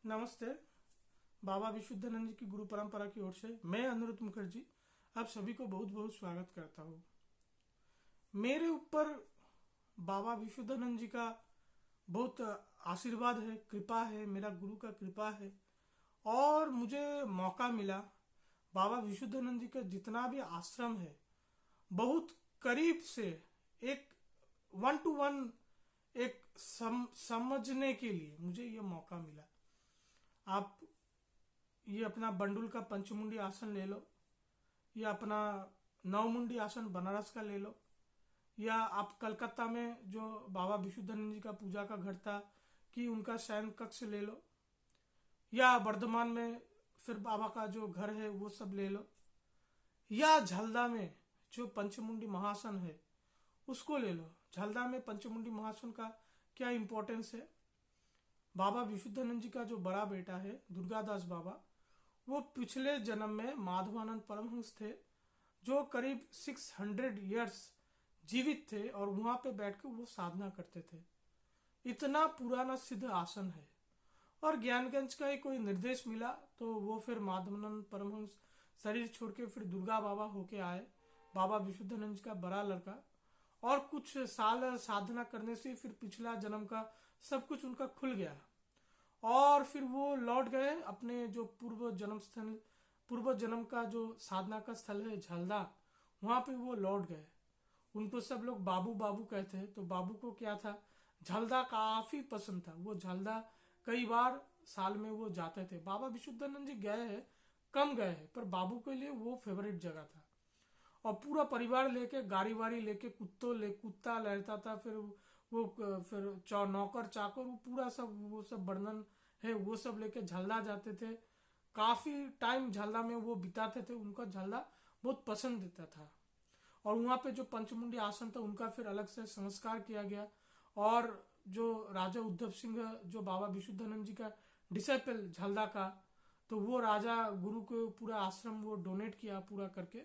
नमस्ते। बाबा विशुद्धानंद जी की गुरु परंपरा की ओर से मैं अनुरुद्ध मुखर्जी आप सभी को बहुत बहुत स्वागत करता हूँ। मेरे ऊपर बाबा विशुद्धानंद जी का बहुत आशीर्वाद है, कृपा है, मेरा गुरु का कृपा है। और मुझे मौका मिला बाबा विशुद्धानंद जी का जितना भी आश्रम है बहुत करीब से एक वन टू वन एक समझने के लिए मुझे ये मौका मिला। आप ये अपना बंडुल का पंचमुंडी आसन ले लो, या अपना नवमुंडी आसन बनारस का ले लो, या आप कलकत्ता में जो बाबा विशुद्धानंद जी का पूजा का घर था कि उनका शयन कक्ष ले लो, या वर्धमान में फिर बाबा का जो घर है वो सब ले लो, या झलदा में जो पंचमुंडी महासन है उसको ले लो। झलदा में पंचमुंडी महासन का क्या इम्पोर्टेंस है? बाबा विशुद्धानंद जी का जो बड़ा बेटा है दुर्गादास बाबा, वो पिछले जन्म में माधवानंद परमहंस थे जो करीब 600 इयर्स जीवित थे और वहां पे बैठकर वो साधना करते थे। इतना पुराना सिद्ध आसन है। और ज्ञानगंज का ही कोई निर्देश मिला तो वो फिर माधवानंद परमहंस शरीर छोड़ के फिर दुर्गा बाबा होके आए, बाबा विशुद्धानंद जी का बड़ा लड़का। और कुछ साल साधना करने से फिर पिछला जन्म का सब कुछ उनका खुल गया और फिर वो लौट गए अपने जो पूर्व जन्म का जो साधना का स्थल है झलदा, वहां पे वो लौट गए। उनको सब लोग बाबू बाबू कहते हैं। तो बाबू को क्या था, झलदा काफी पसंद था। वो झलदा कई बार साल में वो जाते थे। बाबा विशुद्धानंद जी गए हैं, कम गए हैं, पर बाबू के लिए वो फेवरेट जगह था। और पूरा परिवार लेके गाड़ी वाड़ी लेके कुत्ता रहता था। फिर वो फिर नौकर चाकर वो पूरा सब वो सब वर्णन है वो सब लेके झलदा जाते थे। काफी टाइम झलदा में वो बिताते थे। उनका झलदा बहुत पसंद देता था। और वहां पे जो पंचमुंडी आसन था उनका फिर अलग से संस्कार किया गया। और जो राजा उद्धव सिंह जो बाबा विशुद्धानंद जी का डिसाइपल झलदा का, तो वो राजा गुरु को पूरा आश्रम वो डोनेट किया पूरा करके।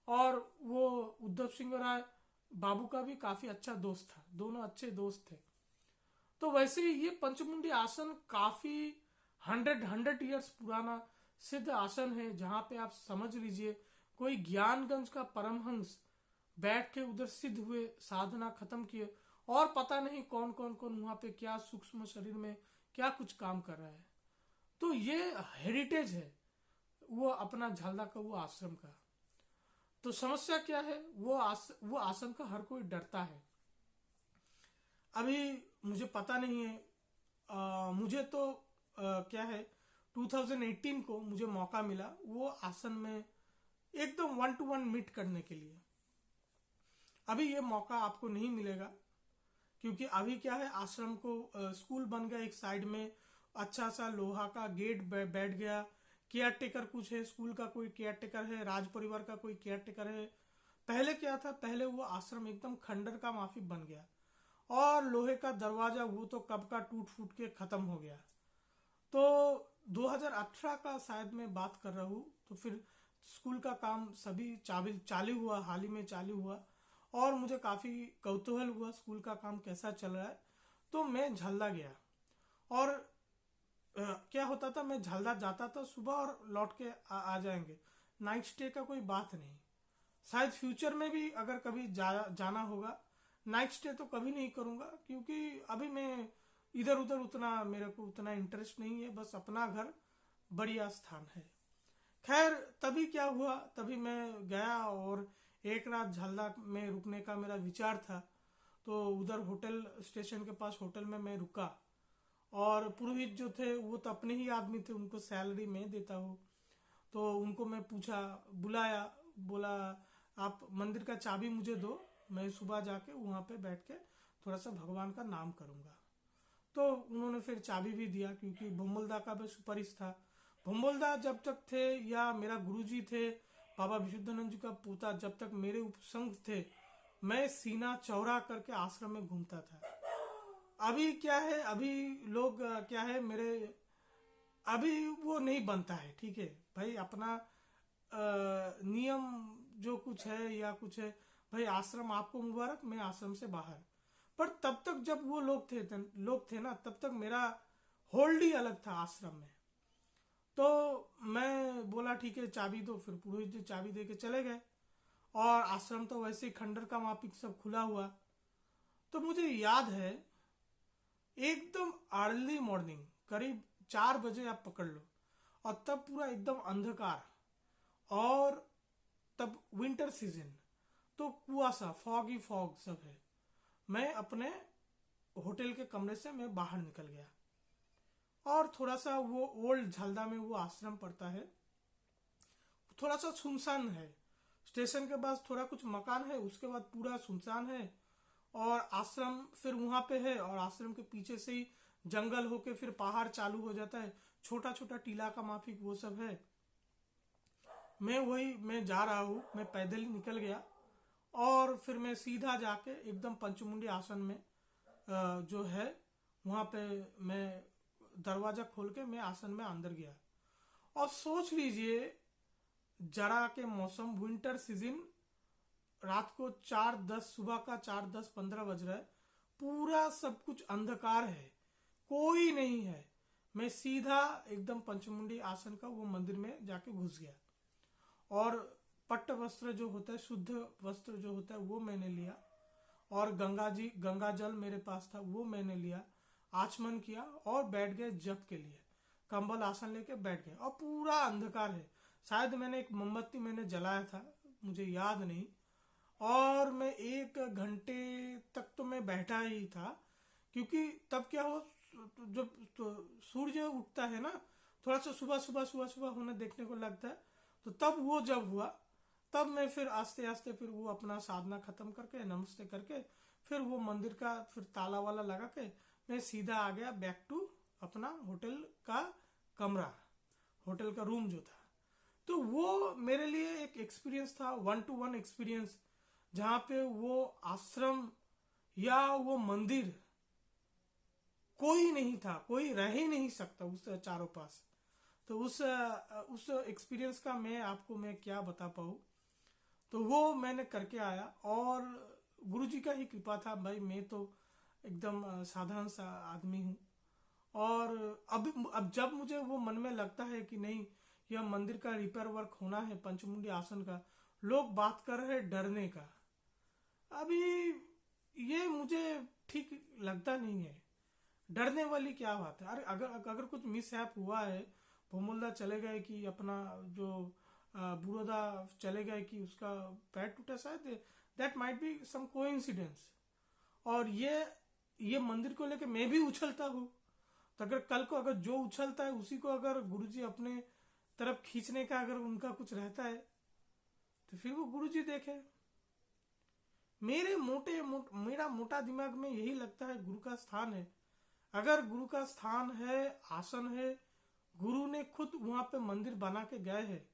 और वो उद्धव सिंह राय बाबू का भी काफी अच्छा दोस्त था, दोनों अच्छे दोस्त थे। तो वैसे ही ये पंचमुंडी आसन काफी 100 इयर्स पुराना सिद्ध आसन है, जहां पे आप समझ लीजिए कोई ज्ञानगंज का परमहंस बैठ के उधर सिद्ध हुए, साधना खत्म किए, और पता नहीं कौन कौन कौन वहां पे क्या सूक्ष्म शरीर में क्या कुछ काम कर रहा है। तो ये हेरिटेज है वो अपना झलदा का वो आश्रम का। तो समस्या क्या है, वो आसन का हर कोई डरता है। अभी मुझे पता नहीं है, मुझे तो क्या है 2018 को मुझे मौका मिला वो आसन में एकदम वन टू वन मीट करने के लिए। अभी ये मौका आपको नहीं मिलेगा क्योंकि अभी क्या है आश्रम को स्कूल बन गया, एक साइड में अच्छा सा लोहा का गेट बैठ गया। केयर टेकर कुछ है, स्कूल का कोई केयर टेकर है, राज परिवार का कोई केयर टेकर है। पहले क्या था, पहले वो आश्रम एकदम खंडर का माफी बन गया और लोहे का दरवाजा वो तो कब का टूट फूट के खत्म हो गया। तो 2018 का शायद मैं बात कर रहा हूँ। तो फिर स्कूल का काम सभी चालू हुआ, हाल ही में चालू हुआ और मुझे काफी कौतूहल हुआ स्कूल का काम कैसा चल रहा है। तो मैं झलदा गया और क्या होता था, मैं झलदा जाता था सुबह और लौट के आ जाएंगे, नाइट स्टे का कोई बात नहीं। शायद फ्यूचर में भी अगर कभी जाना होगा, नाइट स्टे तो कभी नहीं करूंगा क्योंकि अभी मैं इधर उधर उतना मेरे को उतना इंटरेस्ट नहीं है। बस अपना घर बढ़िया स्थान है। खैर तभी क्या हुआ, तभी मैं गया और एक रात झलदा में रुकने का मेरा विचार था। तो उधर होटल स्टेशन के पास होटल में मैं रुका और पुरोहित जो थे वो तो अपने ही आदमी थे, उनको सैलरी मैं देता हूँ। तो उनको मैं पूछा, बुलाया, बोला आप मंदिर का चाबी मुझे दो, मैं सुबह जाके वहां पे बैठ के थोड़ा सा भगवान का नाम करूंगा। तो उन्होंने फिर चाबी भी दिया क्योंकि भोमलदा का भी सुपरिश था। भोमलदा जब तक थे या मेरा गुरुजी थे बाबा विशुद्धानंद जी का पोता, जब तक मेरे उपसंग थे मैं सीना चौड़ा करके आश्रम में घूमता था। अभी क्या है, अभी लोग क्या है मेरे, अभी वो नहीं बनता है। ठीक है भाई, अपना नियम जो कुछ है या कुछ है, भाई आश्रम आपको मुबारक, मैं आश्रम से बाहर। पर तब तक जब वो लोग थे ना, तब तक मेरा होल्ड ही अलग था आश्रम में। तो मैं बोला ठीक है चाबी दो, फिर पुरोहित जी चाबी दे के चले गए। और आश्रम तो वैसे ही खंडर का मापिक सब खुला हुआ। तो मुझे याद है एकदम अर्ली मॉर्निंग, करीब 4 बजे आप पकड़ लो, और तब पूरा एकदम अंधकार, और तब विंटर सीजन, तो कुआसा, फॉग ही फॉग सब है। मैं अपने होटल के कमरे से मैं बाहर निकल गया, और थोड़ा सा वो ओल्ड झलदा में वो आश्रम पड़ता है, थोड़ा सा सुनसान है। स्टेशन के पास थोड़ा कुछ मकान है, उसके बाद पूरा सुनसान है। और आश्रम फिर वहां पे है, और आश्रम के पीछे से ही जंगल होके फिर पहाड़ चालू हो जाता है, छोटा छोटा टीला का माफिक वो सब है। मैं जा रहा हूँ, मैं पैदल ही निकल गया, और फिर मैं सीधा जाके एकदम पंचमुंडी आसन में जो है वहां पे मैं दरवाजा खोल के मैं आसन में अंदर गया। और सोच लीजिए जरा के मौसम, विंटर सीजन, रात को 4:10, सुबह का 4:10-15 बज रहा है, पूरा सब कुछ अंधकार है, कोई नहीं है। मैं सीधा एकदम पंचमुंडी आसन का वो मंदिर में जाके घुस गया, और पट्ट वस्त्र जो होता है, शुद्ध वस्त्र जो होता है वो मैंने लिया, और गंगा जल मेरे पास था वो मैंने लिया, आचमन किया और बैठ गए जप के लिए। कंबल आसन लेके बैठ गए, और पूरा अंधकार है। शायद मैंने एक मोमबत्ती मैंने जलाया था, मुझे याद नहीं। और मैं 1 घंटे तक तो मैं बैठा ही था, क्योंकि तब क्या हो, जब तो सूर्य उठता है ना, थोड़ा सा सुबह सुबह सुबह सुबह होने देखने को लगता है, तो तब वो जब हुआ, तब मैं फिर आस्ते आस्ते फिर वो अपना साधना खत्म करके नमस्ते करके फिर वो मंदिर का फिर ताला वाला लगा के मैं सीधा आ गया बैक टू अपना होटल का कमरा, होटल का रूम जो था। तो वो मेरे लिए एक एक्सपीरियंस था, 1-to-1 एक्सपीरियंस, जहाँ पे वो आश्रम या वो मंदिर कोई नहीं था, कोई रह ही नहीं सकता उस चारों पास। तो उस एक्सपीरियंस का मैं क्या बता पाऊँ। तो वो मैंने करके आया, और गुरुजी का ही कृपा था भाई, मैं तो एकदम साधारण सा आदमी हूँ। और अब जब मुझे वो मन में लगता है कि नहीं, यह मंदिर का रिपेयर वर्क होना है, पंचमुंडी आसन का, लोग बात कर रहे हैं डरने का, अभी ये मुझे ठीक लगता नहीं है। डरने वाली क्या बात है? अरे अगर अगर कुछ मिसहैप हुआ है, भोमुल्ला चले गए कि अपना जो बुरोदा चले गए कि उसका पैर टूटा, शायद that might be some coincidence. और ये मंदिर को लेके मैं भी उछलता हूँ, तो अगर कल को अगर जो उछलता है उसी को अगर गुरुजी अपने तरफ खींचने का अगर उनका कुछ रहता है, तो फिर वो गुरुजी देखे। मेरा मोटा दिमाग में यही लगता है गुरु का स्थान है। अगर गुरु का स्थान है, आसन है, गुरु ने खुद वहां पे मंदिर बना के गए हैं,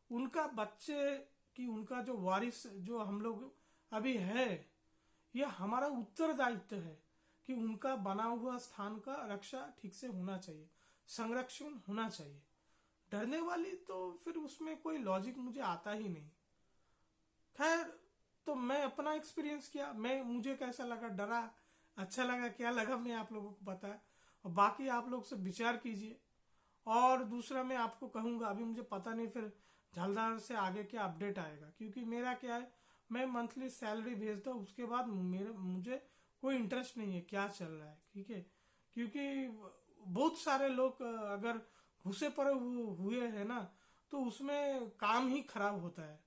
उनका बच्चे की, उनका जो वारिस जो हम लोग अभी है, यह हमारा उत्तरदायित्व है कि उनका बना हुआ स्थान का रक्षा ठीक से होना चाहिए, संरक्षण होना चाहिए। डरने वाली तो फिर उसमें कोई लॉजिक मुझे आता ही नहीं। खैर, तो मैं अपना एक्सपीरियंस किया, मुझे कैसा लगा, डरा, अच्छा लगा, क्या लगा, मैं आप लोगों को बताया, और बाकी आप लोग से विचार कीजिए। और दूसरा मैं आपको कहूँगा, अभी मुझे पता नहीं फिर झलदार से आगे क्या अपडेट आएगा, क्योंकि मेरा क्या है, मैं मंथली सैलरी भेजता हूँ, उसके बाद मुझे कोई इंटरेस्ट नहीं है क्या चल रहा है, ठीक है। क्योंकि बहुत सारे लोग अगर घुसे पड़े हुए हैं ना, तो उसमें काम ही खराब होता है।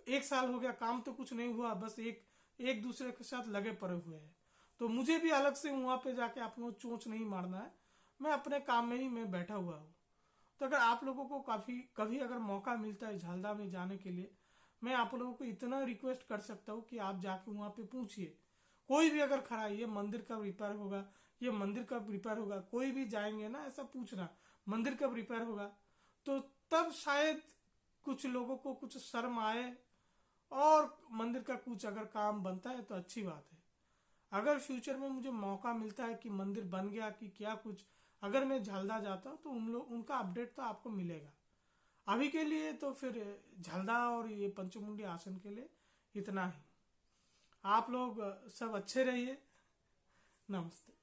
1 साल हो गया, काम तो कुछ नहीं हुआ, बस एक दूसरे के साथ लगे पड़े हुए हैं। तो मुझे भी अलग से वहां पे जाके अपना चोंच नहीं मारना है, मैं अपने काम में ही मैं बैठा हुआ हूँ। तो अगर आप लोगों को कभी अगर मौका मिलता है झालदा में जाने के लिए, मैं आप लोगों को इतना रिक्वेस्ट कर सकता हूँ कि आप जाके वहां पे पूछिए, कोई भी अगर खड़ा है, ये मंदिर कब रिपेयर होगा, ये मंदिर कब रिपेयर होगा, कोई भी जाएंगे ना ऐसा पूछना, मंदिर कब रिपेयर होगा, तो तब शायद कुछ लोगों को कुछ शर्म आए, और मंदिर का कुछ अगर काम बनता है तो अच्छी बात है। अगर फ्यूचर में मुझे मौका मिलता है कि मंदिर बन गया कि क्या कुछ, अगर मैं झलदा जाता हूँ तो उनका अपडेट तो आपको मिलेगा। अभी के लिए तो फिर झलदा और ये पंचमुंडी आसन के लिए इतना ही। आप लोग सब अच्छे रहिए। नमस्ते।